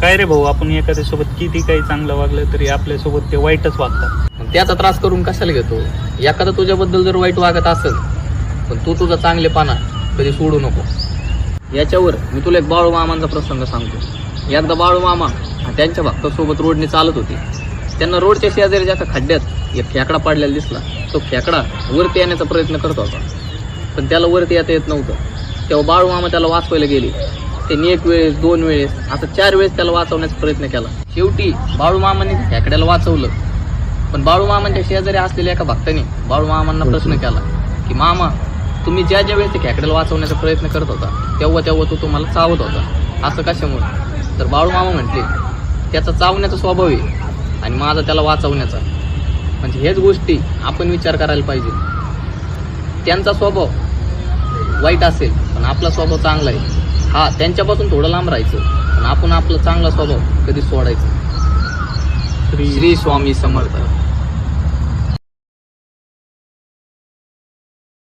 काय रे भाऊ, आपण एखाद्यासोबत किती काही चांगलं वागलं तरी आपल्यासोबत ते वाईटच वागतात. त्याचा त्रास करून कशाला घेतो? एखादा तुझ्याबद्दल जर वाईट वागत असेल पण तू तुझा चांगलेपणा कधी सोडू नको. याच्यावर मी तुला एक बाळू मामांचा प्रसंग सांगतो. एकदा बाळू मामा त्यांच्या भक्तासोबत रोडने चालत होते. त्यांना रोडच्या शेजारी एका खड्ड्यात एक खेकडा पडलेला दिसला. तो खेकडा वरती येण्याचा प्रयत्न करत होता पण त्याला वरती येता येत नव्हतं. तेव्हा बाळू मामा त्याला वाचवायला गेले. त्यांनी 1 वेळेस 2 वेळेस असं 4 वेळेस त्याला वाचवण्याचा प्रयत्न केला. शेवटी बाळू मामाने खेकड्याला वाचवलं. पण बाळू मामांच्या शेजारी असलेल्या एका भक्ताने बाळू मामांना प्रश्न केला की मामा, तुम्ही ज्या वेळेस ते खेकड्याला वाचवण्याचा प्रयत्न करत होता तेव्हा तो तुम्हाला चावत होता, असं कशामुळे? तर बाळू मामा म्हटले, त्याचा चावण्याचा स्वभाव आहे आणि माझा त्याला वाचवण्याचा. म्हणजे हेच गोष्टी आपण विचार करायला पाहिजे. त्यांचा स्वभाव वाईट असेल पण आपला स्वभाव चांगला आहे. हा, त्यांच्यापासून थोडं लांब राहायचं पण आपण आपला चांगला स्वभाव कधी सोडायचं. श्री स्वामी समर्थ.